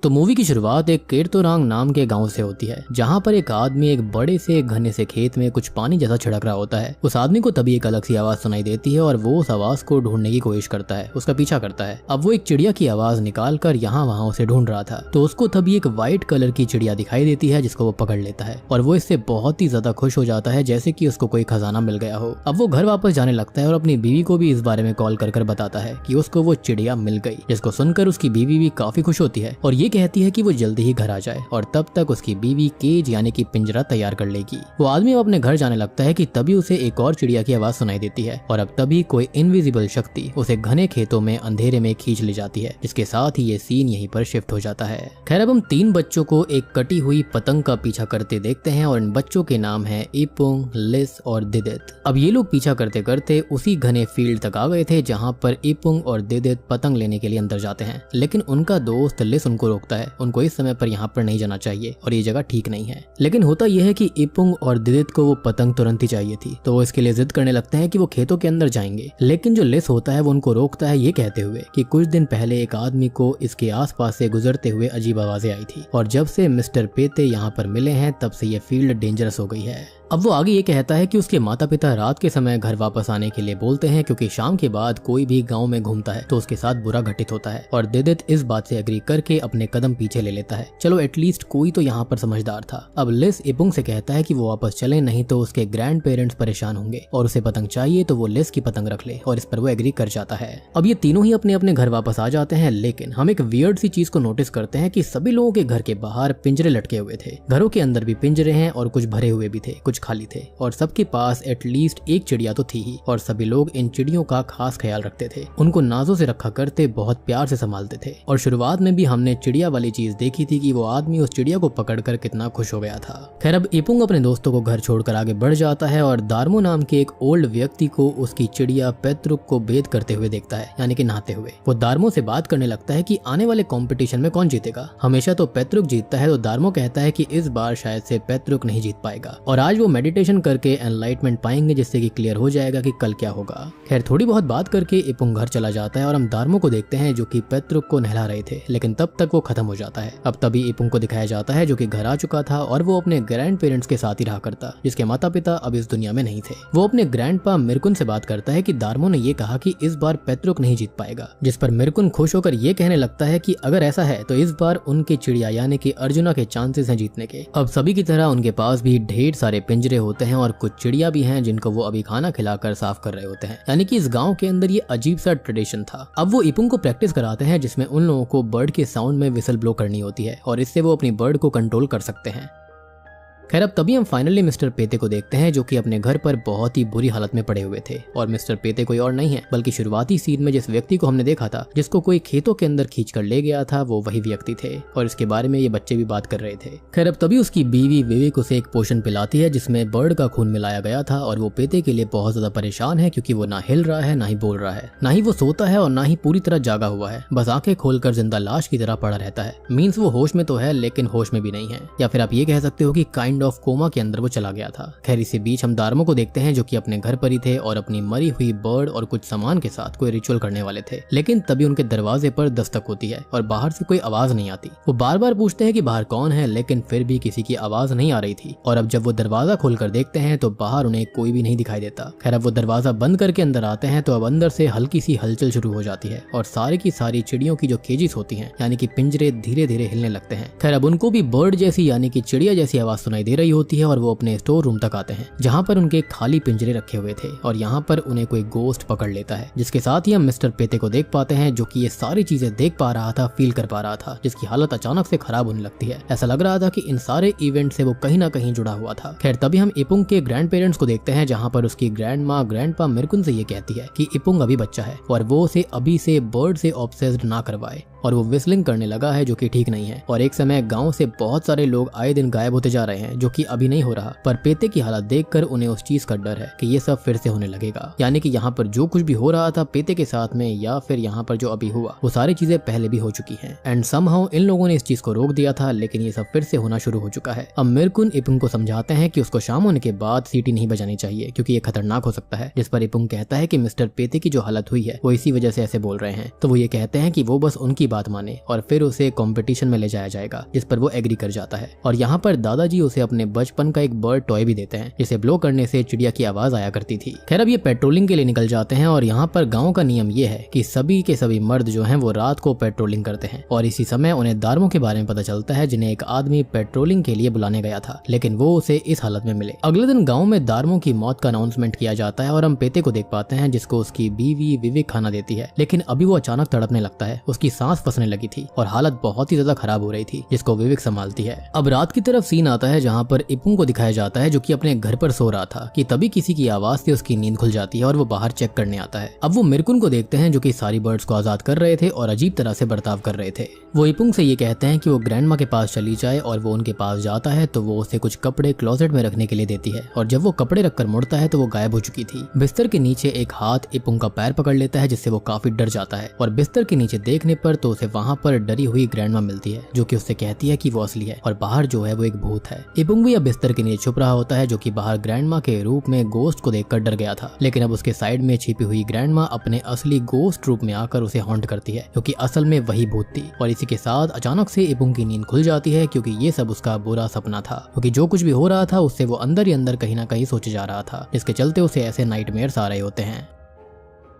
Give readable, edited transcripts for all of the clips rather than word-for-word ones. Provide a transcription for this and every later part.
तो मूवी की शुरुआत एक केरतोरांग नाम के गांव से होती है, जहां पर एक आदमी एक बड़े से घने से खेत में कुछ पानी जैसा छिड़क रहा होता है। उस आदमी को तभी एक अलग सी आवाज सुनाई देती है और वो उस आवाज को ढूंढने की कोशिश करता है, उसका पीछा करता है। अब वो एक चिड़िया की आवाज निकाल कर यहाँ वहाँ उसे ढूंढ रहा था, तो उसको तभी एक व्हाइट कलर की चिड़िया दिखाई देती है जिसको वो पकड़ लेता है और वो इससे बहुत ही ज्यादा खुश हो जाता है, जैसे कि उसको कोई खजाना मिल गया हो। अब वो घर वापस जाने लगता है और अपनी बीवी को भी इस बारे में कॉल कर बताता है कि उसको वो चिड़िया मिल गई, जिसको सुनकर उसकी बीवी भी काफी खुश होती है और ये कहती है कि वो जल्दी ही घर आ जाए और तब तक उसकी बीवी केज यानी कि पिंजरा तैयार कर लेगी। वो आदमी अपने घर जाने लगता है कि तभी उसे एक और चिड़िया की आवाज सुनाई देती है और अब तभी कोई इनविजिबल शक्ति उसे घने खेतों में अंधेरे में खींच ले जाती है, जिसके साथ ही ये सीन यहीं पर शिफ्ट हो जाता है। खैर अब हम 3 बच्चों को एक कटी हुई पतंग का पीछा करते देखते हैं और इन बच्चों के नाम है इपुंग, लिस और दिदित। अब ये लोग पीछा करते करते उसी घने फील्ड तक आ गए थे जहाँ पर इपुंग और दिदित पतंग लेने के लिए अंदर जाते हैं, लेकिन उनका दोस्त लिस उनको रोकता है। उनको इस समय पर यहाँ पर नहीं जाना चाहिए और ये जगह ठीक नहीं है। लेकिन होता यह है कि इपुंग और दिदित को वो पतंग तुरंत ही चाहिए थी, तो वो इसके लिए जिद करने लगते हैं कि वो खेतों के अंदर जाएंगे। लेकिन जो लिस होता है वो उनको रोकता है, ये कहते हुए कि कुछ दिन पहले एक आदमी को इसके आसपास से गुजरते हुए अजीब आवाजें आई थी और जब से मिस्टर पेते यहाँ पर मिले हैं तब से ये फील्ड डेंजरस हो गई है। अब वो आगे ये कहता है कि उसके माता पिता रात के समय घर वापस आने के लिए बोलते हैं, क्योंकि शाम के बाद कोई भी गांव में घूमता है तो उसके साथ बुरा घटित होता है। और दिदित इस बात से एग्री करके अपने कदम पीछे ले लेता है। चलो एटलीस्ट कोई तो यहाँ पर समझदार था। अब लिस इपुंग से कहता है कि वो वापस चले, नहीं तो उसके ग्रैंड पेरेंट्स परेशान होंगे और उसे पतंग चाहिए तो वो लिस की पतंग रख ले, और इस पर वो एग्री कर जाता है। अब ये तीनों ही अपने अपने घर वापस आ जाते हैं, लेकिन हम एक वियर्ड सी चीज को नोटिस करते हैं कि सभी लोगों के घर के बाहर पिंजरे लटके हुए थे। घरों के अंदर भी पिंजरे हैं और कुछ भरे हुए भी थे, कुछ खाली थे और सबके पास एटलीस्ट एक चिड़िया तो थी ही, और सभी लोग इन चिड़ियों का खास ख्याल रखते थे, उनको नाजों से रखा करते, बहुत प्यार से संभालते थे। और शुरुआत में भी हमने चिड़िया वाली चीज देखी थी कि वो आदमी उस चिड़िया को पकड़कर कितना खुश हो गया था। खैर अब इपुंग अपने दोस्तों को घर छोड़कर आगे बढ़ जाता है और दार्मो नाम के एक ओल्ड व्यक्ति को उसकी चिड़िया पेत्रुक को बेद करते हुए देखता है, यानी कि नहाते हुए। वो दार्मो से बात करने लगता है कि आने वाले कॉम्पिटिशन में कौन जीतेगा। हमेशा तो पेत्रुक जीतता है, तो दार्मो कहता है कि इस बार शायद से पेत्रुक नहीं जीत पाएगा और आज वो मेडिटेशन करके एनलाइटमेंट पाएंगे, जिससे कि क्लियर हो जाएगा कि कल क्या होगा। खैर थोड़ी बहुत बात करके इपुंग घर चला जाता है और हम दार्मो को देखते हैं जो कि पेत्रुक को नहला रहे थे, लेकिन तब तक वो खत्म हो जाता है। अब तभी इपुंग को दिखाया जाता है जो कि घर आ चुका था और वो अपने ग्रैंड पेरेंट्स के साथ ही रहा करता, जिसके माता पिता अब इस दुनिया में नहीं थे। वो अपने ग्रैंड पा मिर्कुन से बात करता है कि दार्मो ने ये कहा कि इस बार पेत्रुक नहीं जीत पाएगा, जिस पर मिर्कुन खुश होकर ये कहने लगता है कि अगर ऐसा है तो इस बार उनके चिड़िया यानी कि अर्जुना के चांसेस हैं जीतने के। अब सभी की तरह उनके पास भी ढेर सारे पिंजरे होते हैं और कुछ चिड़िया भी हैं जिनको वो अभी खाना खिलाकर साफ कर रहे होते हैं, यानी कि इस गांव के अंदर ये अजीब सा ट्रेडिशन था। अब वो इपुंग को प्रैक्टिस कराते हैं जिसमें उन लोगों को बर्ड के साउंड में विसल ब्लो करनी होती है और इससे वो अपनी बर्ड को कंट्रोल कर सकते हैं। खैर अब तभी हम फाइनली मिस्टर पेते को देखते हैं जो कि अपने घर पर बहुत ही बुरी हालत में पड़े हुए थे। और मिस्टर पेते कोई और नहीं है बल्कि शुरुआती सीन में जिस व्यक्ति को हमने देखा था, जिसको कोई खेतों के अंदर खींच कर ले गया था, वो वही व्यक्ति थे और इसके बारे में ये बच्चे भी बात कर रहे थे। खैर अब तभी उसकी बीवी विवेक उसे एक पोशन पिलाती है जिसमें बर्ड का खून मिलाया गया था और वो पेते के लिए बहुत ज्यादा परेशान है, क्योंकि वो ना हिल रहा है, ना ही बोल रहा है, ना ही वो सोता है और ना ही पूरी तरह जागा हुआ है, बस आंखें खोलकर जिंदा लाश की तरह पड़ा रहता है। मीन्स वो होश में तो है लेकिन होश में भी नहीं है, या फिर आप ये कह सकते हो कि काइंड ऑफ कोमा के अंदर वो चला गया था। खैर इसी बीच हम दार्मो को देखते हैं जो कि अपने घर पर ही थे और अपनी मरी हुई बर्ड और कुछ सामान के साथ कोई रिचुअल करने वाले थे, लेकिन तभी उनके दरवाजे पर दस्तक होती है और बाहर से कोई आवाज नहीं आती। वो बार बार पूछते हैं कि बाहर कौन है, लेकिन फिर भी किसी की आवाज नहीं आ रही थी। और अब जब वो दरवाजा खोलकर देखते हैं तो बाहर उन्हें कोई भी नहीं दिखाई देता। खैर अब वो दरवाजा बंद करके अंदर आते हैं तो अब अंदर से हल्की सी हलचल शुरू हो जाती है और सारी की सारी चिड़ियों की जो केजेस होती हैं यानी कि पिंजरे धीरे धीरे हिलने लगते हैं। खैर अब उनको भी बर्ड जैसी यानी कि चिड़िया जैसी आवाज सुनाई दे रही होती है और वो अपने स्टोर रूम तक आते हैं जहां पर उनके खाली पिंजरे रखे हुए थे और यहाँ पर उन्हें कोई गोस्ट पकड़ लेता है, जिसके साथ ही हम मिस्टर पेते को देख पाते हैं जो कि ये सारी चीजें देख पा रहा था, फील कर पा रहा था, जिसकी हालत अचानक से खराब होने लगती है। ऐसा लग रहा था कि इन सारे इवेंट से वो कहीं ना कहीं जुड़ा हुआ था। खैर तभी हम इपुंग के ग्रैंड पेरेंट्स को देखते हैं जहाँ पर उसकी ग्रैंड माँ ग्रैंड पा मिर्कुन से ये कहती है कि इपुंग अभी बच्चा है और वो उसे अभी से बर्ड से ऑब्सेस्ड ना करवाए, और वो विस्लिंग करने लगा है जो कि ठीक नहीं है। और एक समय गांव से बहुत सारे लोग आए दिन गायब होते जा रहे हैं जो कि अभी नहीं हो रहा, पर पेते की हालत देखकर उन्हें उस चीज का डर है कि ये सब फिर से होने लगेगा। यानी कि यहाँ पर जो कुछ भी हो रहा था पेते के साथ में या फिर यहाँ पर जो अभी हुआ वो सारी चीजें पहले भी हो चुकी हैं। एंड समहाउ इन लोगों ने इस चीज को रोक दिया था, लेकिन ये सब फिर से होना शुरू हो चुका है। अब मिरकुन इपुंग को समझाते हैं कि उसको शाम होने के बाद सीटी नहीं बजानी चाहिए क्योंकि ये खतरनाक हो सकता है, जिस पर इपुंग कहता है कि मिस्टर पेते की जो हालत हुई है वो इसी वजह से ऐसे बोल रहे हैं। तो वो ये कहते हैं कि वो बस उनकी बात माने और फिर उसे कंपटीशन में ले जाया जाएगा, जिस पर वो एग्री कर जाता है। और यहाँ पर दादाजी उसे अपने बचपन का एक बर्ड टॉय भी देते हैं जिसे ब्लो करने से चिड़िया की आवाज आया करती थी। खैर अब ये पेट्रोलिंग के लिए निकल जाते हैं और यहाँ पर गाँव का नियम ये है कि सभी के सभी मर्द जो है वो रात को पेट्रोलिंग करते हैं और इसी समय उन्हें दार्मो के बारे में पता चलता है जिन्हें एक आदमी पेट्रोलिंग के लिए बुलाने गया था, लेकिन वो उसे इस हालत में मिले। अगले दिन गाँव में दार्मो की मौत का अनाउंसमेंट किया जाता है और हम पेते को देख पाते हैं जिसको उसकी बीवी विवेक खाना देती है, लेकिन अभी वो अचानक तड़पने लगता है। उसकी सांस फंसने लगी थी और हालत बहुत ही ज्यादा खराब हो रही थी, जिसको विवेक संभालती है। अब रात की तरफ सीन आता है जहाँ पर इपुंग को दिखाया जाता है जो कि अपने घर पर सो रहा था कि तभी किसी की आवाज से उसकी नींद खुल जाती है और वो बाहर चेक करने आता है। अब वो मिरकुन को देखते हैं जो कि सारी बर्ड्स को आजाद कर रहे थे और अजीब तरह से बर्ताव कर रहे थे। वो इपुंग से ये कहते हैं कि वो ग्रैंडमा के पास चली जाए और वो उनके पास जाता है तो वो उसे कुछ कपड़े क्लोजेट में रखने के लिए देती है और जब वो कपड़े रखकर मुड़ता है तो वो गायब हो चुकी थी। बिस्तर के नीचे एक हाथ इपुंग का पैर पकड़ लेता है जिससे वो काफी डर जाता है और बिस्तर के नीचे देखने पर तो उसे वहाँ पर डरी हुई ग्रैंडमा मिलती है जो कि उससे कहती है कि वो असली है और बाहर जो है वो एक भूत है। इपुंग भी अब बिस्तर के नीचे छुप रहा होता है जो कि बाहर ग्रैंडमा के रूप में गोस्ट को देखकर डर गया था, लेकिन अब उसके साइड में छिपी हुई ग्रैंडमा अपने असली गोस्ट रूप में आकर उसे हॉन्ट करती है क्योंकि असल में वही भूत थी। और इसी के साथ अचानक से इपुंग की नींद खुल जाती है क्योंकि ये सब उसका बुरा सपना था, क्योंकि जो कुछ भी हो रहा था उससे वो अंदर ही अंदर कहीं ना कहीं सोचे जा रहा था, जिसके चलते उसे ऐसे नाइटमेयर्स आ रहे होते हैं।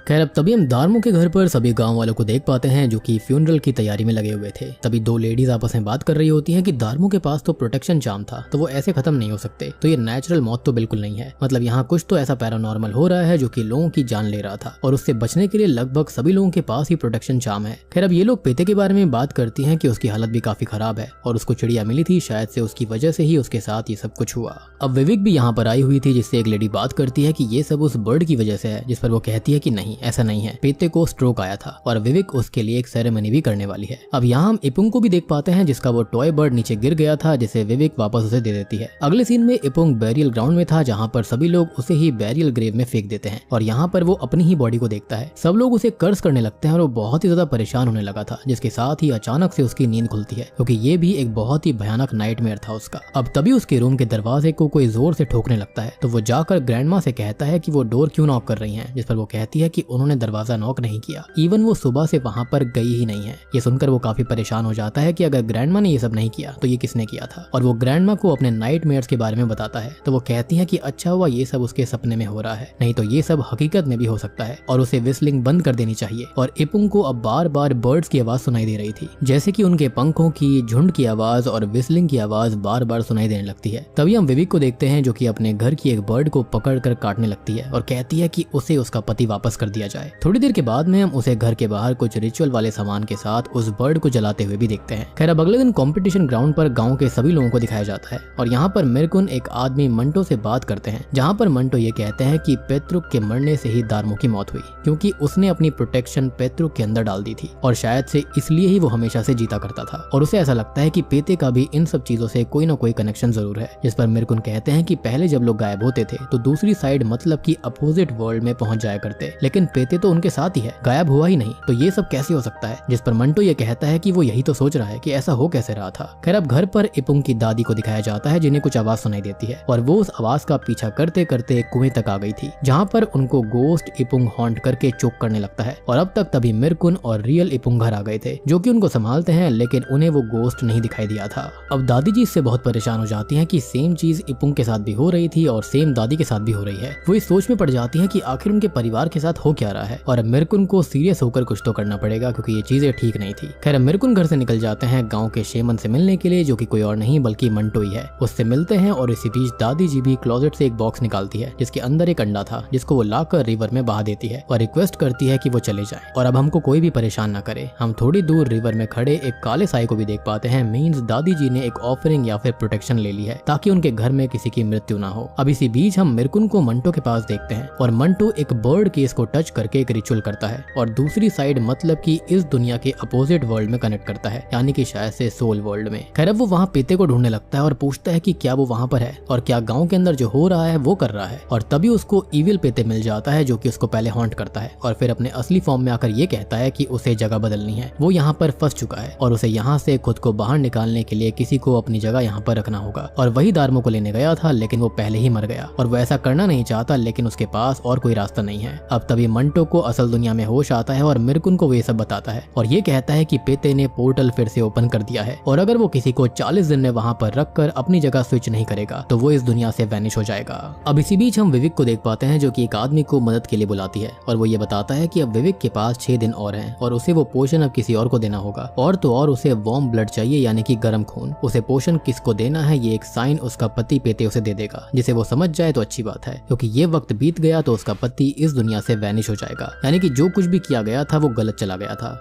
खैर अब तभी हम दार्मो के घर पर सभी गांव वालों को देख पाते हैं जो कि फ्यूनरल की तैयारी में लगे हुए थे। तभी दो लेडीज आपस में बात कर रही होती हैं कि दार्मो के पास तो प्रोटेक्शन चार्म था तो वो ऐसे खत्म नहीं हो सकते, तो ये नेचुरल मौत तो बिल्कुल नहीं है, मतलब यहाँ कुछ तो ऐसा पैरानॉर्मल हो रहा है जो कि लोगों की जान ले रहा था और उससे बचने के लिए लगभग सभी लोगों के पास ही प्रोटेक्शन चार्म है। खैर अब ये लोग पेते के बारे में बात करती हैं कि उसकी हालत भी काफी खराब है और उसको चिड़िया मिली थी, शायद से उसकी वजह से ही उसके साथ ये सब कुछ हुआ। अब विवेक भी यहाँ पर आई हुई थी जिससे एक लेडी बात करती है कि ये सब उस बर्ड की वजह से है, जिस पर वो कहती है कि नहीं ऐसा नहीं है, पेते को स्ट्रोक आया था और विवेक उसके लिए एक सेरेमनी भी करने वाली है। अब यहाँ हम इपुंग को भी देख पाते हैं जिसका वो टॉय बर्ड नीचे गिर गया था जिसे विवेक वापस उसे दे देती है। अगले सीन में इपुंग बैरियल ग्राउंड में था जहाँ पर सभी लोग उसे ही बैरियल ग्रेव में फेंक देते हैं और यहाँ पर वो अपनी ही बॉडी को देखता है। सब लोग उसे कर्स करने लगते हैं और वो बहुत ही ज्यादा परेशान होने लगा था, जिसके साथ ही अचानक से उसकी नींद खुलती है क्योंकि ये भी एक बहुत ही भयानक नाइटमेयर था उसका। अब तभी उसके रूम के दरवाजे को कोई जोर से ठोकने लगता है तो वो जाकर ग्रैंडमा से कहता है कि वो डोर क्यों नॉक कर रही हैं, जिस पर वो कहती है कि उन्होंने दरवाजा नॉक नहीं किया, इवन वो सुबह से वहां पर गई ही नहीं है। ये सुनकर वो काफी परेशान हो जाता है कि अगर ग्रैंडमा ने ये सब नहीं किया तो ये किसने किया था, और वो ग्रैंडमा को अपने नाइटमेयर्स के बारे में बताता है तो वो कहती है कि अच्छा हुआ ये सब उसके सपने में हो रहा है, नहीं तो ये सब हकीकत में भी हो सकता है और उसे विस्लिंग बंद कर देनी चाहिए। और इपुंग को अब बार बार बर्ड्स की आवाज सुनाई दे रही थी, जैसे कि उनके पंखों की झुंड की आवाज और विस्लिंग की आवाज बार बार सुनाई देने लगती है। तभी हम विवेक को देखते हैं जो कि अपने घर की एक बर्ड को पकड़ कर काटने लगती है और कहती है कि उसे उसका पति वापस कर दिया जाए। थोड़ी देर के बाद में हम उसे घर के बाहर कुछ रिचुअल वाले सामान के साथ उस बर्ड को जलाते हुए भी देखते हैं। खैर अब अगले दिन कंपटीशन ग्राउंड पर गांव के सभी लोगों को दिखाया जाता है और यहाँ पर मिरकुन एक आदमी मंटो से बात करते हैं, जहाँ पर मंटो ये कहते हैं कि पेत्रुक के मरने से ही दार्मो की मौत हुई क्योंकि उसने अपनी प्रोटेक्शन पेत्रुक के अंदर डाल दी थी और शायद से इसलिए ही वो हमेशा से जीता करता था और उसे ऐसा लगता है कि पेते का भी इन सब चीजों से कोई ना कोई कनेक्शन जरूर है। जिस पर मिरकुन कहते हैं कि पहले जब लोग गायब होते थे तो दूसरी साइड मतलब कि अपोजिट वर्ल्ड में पहुंच जाया करते, लेकिन पेते तो उनके साथ ही है, गायब हुआ ही नहीं, तो ये सब कैसे हो सकता है। जिस पर मंटो ये कहता है कि वो यही तो सोच रहा है कि ऐसा हो कैसे रहा था। खैर अब घर पर इपुंग की दादी को दिखाया जाता है जिन्हें कुछ आवाज सुनाई देती है और वो उस आवाज का पीछा करते करते कुएं तक आ गई थी जहाँ पर उनको गोस्ट इपुंग हॉन्ट करके चोक करने लगता है। और अब तक तभी मिरकुन और रियल इपुंग घर आ गए थे जो कि उनको संभालते हैं, लेकिन उन्हें वो गोस्ट नहीं दिखाई दिया था। अब दादी जी इससे बहुत परेशान हो जाती हैं कि सेम चीज इपुंग के साथ भी हो रही थी और सेम दादी के साथ भी हो रही है। वो इस सोच में पड़ जाती है कि आखिर उनके परिवार के साथ हो क्या रहा है और मिरकुन को सीरियस होकर कुछ तो करना पड़ेगा क्योंकि ये चीजें ठीक नहीं थी। खैर मिरकुन घर से निकल जाते हैं गांव के शेमन से मिलने के लिए जो कि कोई और नहीं बल्कि मंटो ही है। उससे मिलते हैं और इसी बीच दादी जी भी क्लोजेट से एक बॉक्स निकालती है जिसके अंदर एक अंडा था जिसको वो लाकर रिवर में बहा देती है और रिक्वेस्ट करती है कि वो चले जाएं और अब हमको कोई भी परेशान न करे। हम थोड़ी दूर रिवर में खड़े एक काले साई को भी देख पाते हैं, मींस दादी जी ने एक ऑफरिंग या फिर प्रोटेक्शन ले ली है ताकि उनके घर में किसी की मृत्यु ना हो। अब इसी बीच हम मिरकुन को मंटो के पास देखते हैं और मंटो एक बर्ड केस को टच करके एक रिचुअल करता है और दूसरी साइड मतलब कि इस दुनिया के अपोजिट वर्ल्ड में कनेक्ट करता है, यानी कि शायद से सोल वर्ल्ड में। खैर अब वो वहाँ पेते को ढूंढने लगता है और पूछता है कि क्या वो वहाँ पर है और क्या गाँव के अंदर जो हो रहा है वो कर रहा है। और तभी उसको इविल पेते मिल जाता है जो कि उसको पहले हॉन्ट करता है और फिर अपने असली फॉर्म में आकर ये कहता है कि उसे जगह बदलनी है, वो यहाँ पर फंस चुका है और उसे यहाँ से खुद को बाहर निकालने के लिए किसी को अपनी जगह यहाँ पर रखना होगा। और वही दार्मो को लेने गया था लेकिन वो पहले ही मर गया और वो ऐसा करना नहीं चाहता, लेकिन उसके पास और कोई रास्ता नहीं है। अब तभी मंटो को असल दुनिया में होश आता है और मिरकुन को वो ये सब बताता है और ये कहता है कि पेते ने पोर्टल फिर से ओपन कर दिया है और अगर वो किसी को 40 दिन में वहाँ पर रखकर अपनी जगह स्विच नहीं करेगा तो वो इस दुनिया से वैनिश हो जाएगा। अब इसी बीच हम विवेक को देख पाते हैं जो कि एक आदमी को मदद के लिए बुलाती है और वो ये बताता है कि अब विवेक के पास 6 दिन और हैं और उसे वो पोषण अब किसी और को देना होगा और तो और उसे वार्म ब्लड चाहिए, यानी कि गर्म खून। उसे पोषण किसको देना है ये एक साइन उसका पति पेते उसे दे देगा, जिसे वो समझ जाए तो अच्छी बात है, क्योंकि ये वक्त बीत गया तो उसका पति इस दुनिया से वैनिश हो जाएगा, यानी कि जो कुछ भी किया गया था वो गलत चला गया था।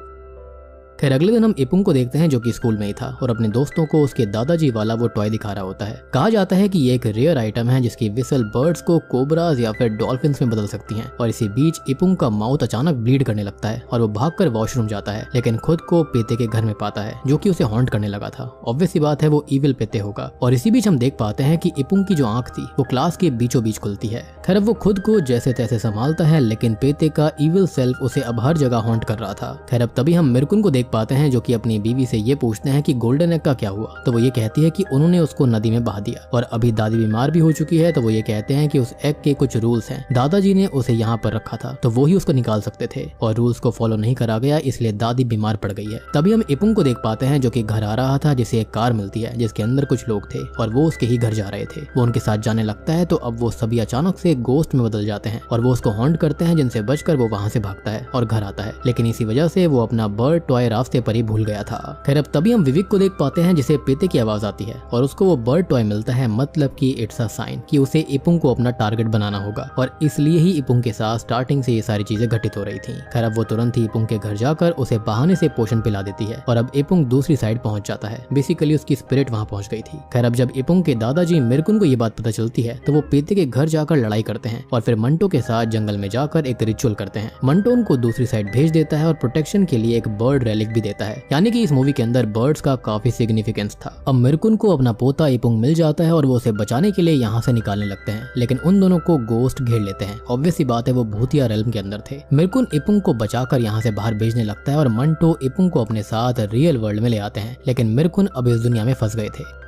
खैर अगले दिन हम इपुंग को देखते हैं जो कि स्कूल में ही था और अपने दोस्तों को उसके दादाजी वाला वो टॉय दिखा रहा होता है। कहा जाता है कि ये एक रेयर आइटम है जिसकी विसल बर्ड्स को कोबराज या फिर डॉल्फिन्स में बदल सकती हैं। और इसी बीच इपुंग का माउथ अचानक ब्लीड करने लगता है और वो भागकर वॉशरूम जाता है, लेकिन खुद को पेते के घर में पाता है जो कि उसे हॉन्ट करने लगा था। ऑब्वियस सी बात है वो इविल पेते होगा। और इसी बीच हम देख पाते हैं कि इपुंग की जो आंख थी वो क्लास के बीचों बीच खुलती है। खैर अब वो खुद को जैसे तैसे संभालता है, लेकिन पेते का इविल सेल्फ उसे अब हर जगह हॉन्ट कर रहा था। खैर अब तभी हम मिरकुन को देख पाते हैं जो कि अपनी बीवी से ये पूछते हैं कि गोल्डन एग का क्या हुआ, तो वो ये कहती है कि उन्होंने उसको नदी में बहा दिया। और अभी दादी बीमार भी हो चुकी है तो वो ये कहते हैं कि उस एग के कुछ रूल्स हैं, दादाजी ने उसे यहाँ पर रखा था तो वो ही उसको निकाल सकते थे और रूल्स को फॉलो नहीं करा गया, इसलिए दादी बीमार पड़ गई है। तभी हम इपुंग को देख पाते हैं जो कि घर आ रहा था, जिसे एक कार मिलती है जिसके अंदर कुछ लोग थे और वो उसके ही घर जा रहे थे। वो उनके साथ जाने लगता है तो अब वो सभी अचानक से गोस्ट में बदल जाते हैं और वो उसको हॉन्ट करते हैं, जिनसे बचकर वो वहाँ से भागता है और घर आता है, लेकिन इसी वजह से वो अपना बर्ड टॉय रास्ते पर ही भूल गया था। खैर अब तभी हम विवेक को देख पाते हैं जिसे पेते की आवाज आती है और उसको वो बर्ड टॉय मिलता है, मतलब कि इट्स अ साइन कि उसे इपुंग को अपना टारगेट बनाना होगा और इसलिए ही इपुंग के साथ स्टार्टिंग से ये सारी चीजें घटित हो रही थी। खैर अब वो तुरंत ही इपुंग के घर जाकर उसे बहाने से पोषण पिला देती है और अब इपुंग दूसरी साइड पहुंच जाता है, बेसिकली उसकी स्पिरिट वहां पहुंच गई थी। खैर अब जब इपुंग के दादाजी मिरकुन को ये बात पता चलती है तो वो पेते के घर जाकर लड़ाई करते हैं और फिर मंटो के साथ जंगल में जाकर एक रिचुअल करते हैं। मंटो उनको दूसरी साइड भेज देता है और प्रोटेक्शन के लिए एक बर्ड रेलिक भी देता है, यानी कि इस मूवी के अंदर बर्ड्स का काफी सिग्निफिकेंस था। अब मिरकुन को अपना पोता इपुंग मिल जाता है और वो उसे बचाने के लिए यहाँ से निकालने लगते हैं, लेकिन उन दोनों को गोस्ट घेर लेते हैं। ऑब्वियस सी बात है वो भूतिया रेल्म के अंदर थे। मिरकुन इपुंग को बचाकर यहाँ से बाहर भेजने लगता है और मंटो इपुंग को अपने साथ रियल वर्ल्ड में ले आते हैं, लेकिन मिरकुन अब इस दुनिया में फंस गए थे।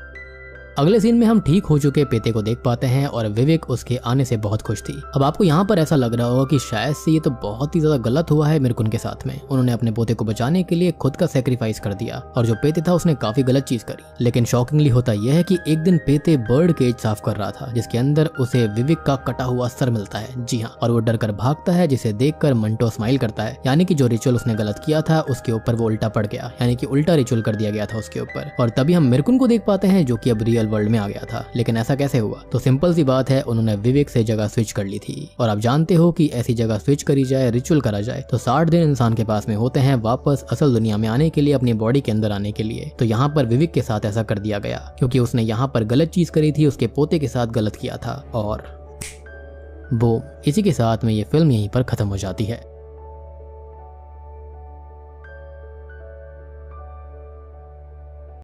अगले सीन में हम ठीक हो चुके पेते को देख पाते हैं और विवेक उसके आने से बहुत खुश थी। अब आपको यहाँ पर ऐसा लग रहा होगा कि शायद से ये तो बहुत ही ज्यादा गलत हुआ है मिरकुन के साथ में, उन्होंने अपने पोते को बचाने के लिए खुद का सेक्रीफाइस कर दिया और जो पेते था उसने काफी गलत चीज करी। लेकिन शॉकिंगली होता यह है कि एक दिन पेते बर्ड केज साफ कर रहा था जिसके अंदर उसे विवेक का कटा हुआ सर मिलता है। जी हाँ, और वो डर कर भागता है, जिसे देखकर मंटो स्माइल करता है, यानी कि जो रिचुअल उसने गलत किया था उसके ऊपर वो उल्टा पड़ गया, यानी कि उल्टा रिचुअल कर दिया गया था उसके ऊपर। और तभी हम मिरकुन को देख पाते हैं जो कि अब रियल वर्ल्ड में आ गया था। लेकिन ऐसा कैसे हुआ? तो सिंपल सी बात है, उन्होंने विवेक से जगह स्विच कर ली थी। और आप जानते हो कि ऐसी जगह स्विच करी जाए, रिचुअल करा जाए तो 60 दिन इंसान के पास में होते हैं वापस असल दुनिया में आने के लिए, अपनी बॉडी के अंदर आने के लिए। तो यहाँ पर विवेक के साथ ऐसा कर दिया गया क्योंकि उसने यहाँ पर गलत चीज करी थी, उसके पोते के साथ गलत किया था। और वो इसी के साथ में ये फिल्म यहीं पर खत्म हो जाती है।